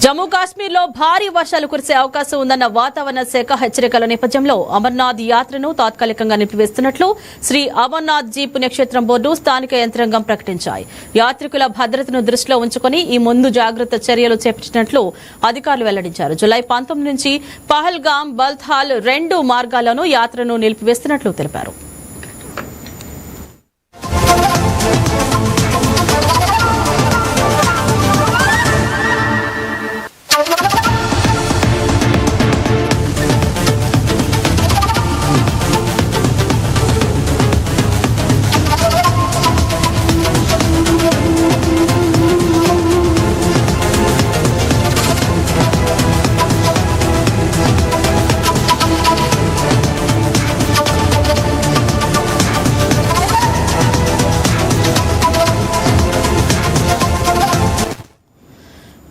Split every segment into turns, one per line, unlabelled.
జమ్మూ కాశ్మీర్ లో భారీ వర్షాలు కురిసే అవకాశం ఉందన్న వాతావరణ శాఖ హెచ్చరికల నేపథ్యంలో అమర్నాథ్ యాత్రను తాత్కాలికంగా నిలిపివేస్తున్నట్లు శ్రీ అమర్నాథ్ జీ పుణ్యక్షేత్రం బోర్డు స్థానిక యంత్రాంగం ప్రకటించాయి. యాత్రికుల భద్రతను దృష్టిలో ఉంచుకుని ఈ ముందు జాగ్రత్త చర్యలు చేపట్టినట్లు అధికారులు వెల్లడించారు. జూలై 19 నుంచి పహల్గామ్, బల్తాల్ 2 మార్గాల్లోనూ యాత్రను నిలిపివేస్తున్నట్లు తెలిపారు.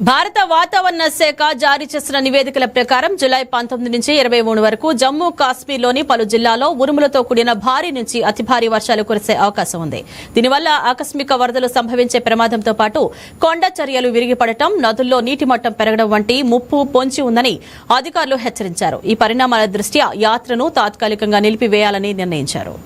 భారత వాతావరణ శాఖ జారీ చేసిన నివేదికల ప్రకారం జూలై 19 నుంచి 23 వరకు జమ్మూ కాశ్మీర్లోని పలు జిల్లాల్లో ఉరుములతో కూడిన భారీ నుంచి అతి భారీ వర్షాలు కురిసే అవకాశం ఉంది. దీనివల్ల ఆకస్మిక వరదలు సంభవించే ప్రమాదంతో పాటు కొండ చర్యలు విరిగిపడటం, నదుల్లో నీటి మట్టం పెరగడం వంటి ముప్పు పొంచి ఉందని అధికారులు హెచ్చరించారు. ఈ పరిణామాల దృష్ట్యా యాత్రను తాత్కాలికంగా నిలిపివేయాలని నిర్ణయించారు.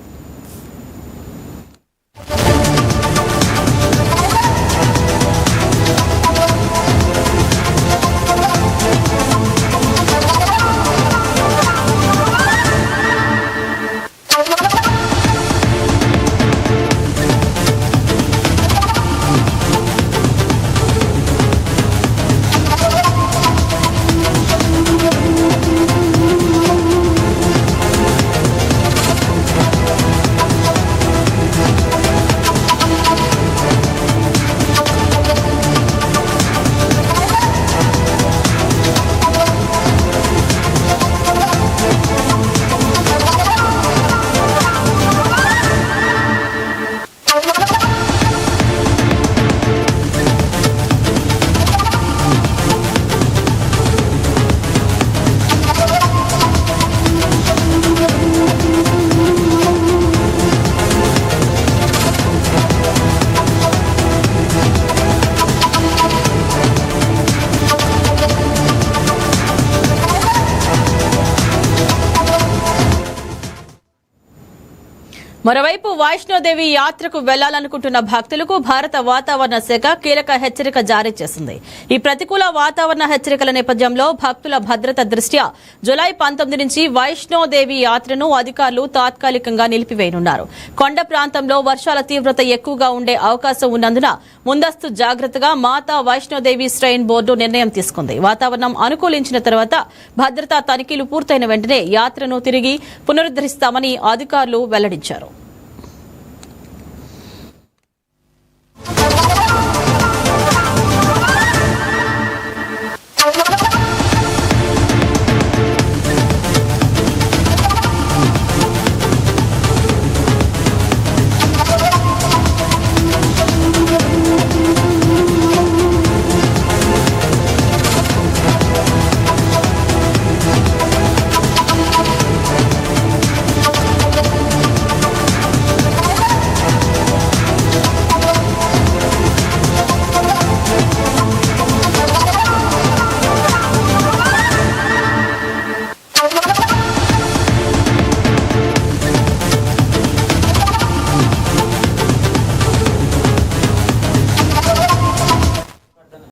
మరోవైపు వైష్ణోదేవి యాత్రకు వెళ్లాలనుకుంటున్న భక్తులకు భారత వాతావరణ శాఖ కీలక హెచ్చరిక జారీ చేసింది. ఈ ప్రతికూల వాతావరణ హెచ్చరికల నేపథ్యంలో భక్తుల భద్రత దృష్ట్యా జూలై 19 నుంచి వైష్ణోదేవి యాత్రను అధికారులు తాత్కాలికంగా నిలిపివేయనున్నారు. కొండ ప్రాంతంలో వర్షాల తీవ్రత ఎక్కువగా ఉండే అవకాశం ఉన్నందున ముందస్తు జాగ్రత్తగా మాతా వైష్ణోదేవి శ్రైన్ బోర్డు నిర్ణయం తీసుకుంది. వాతావరణం అనుకూలించిన తర్వాత భద్రతా తనిఖీలు పూర్తయిన వెంటనే యాత్రను తిరిగి పునరుద్దరిస్తామని అధికారులు వెల్లడించారు.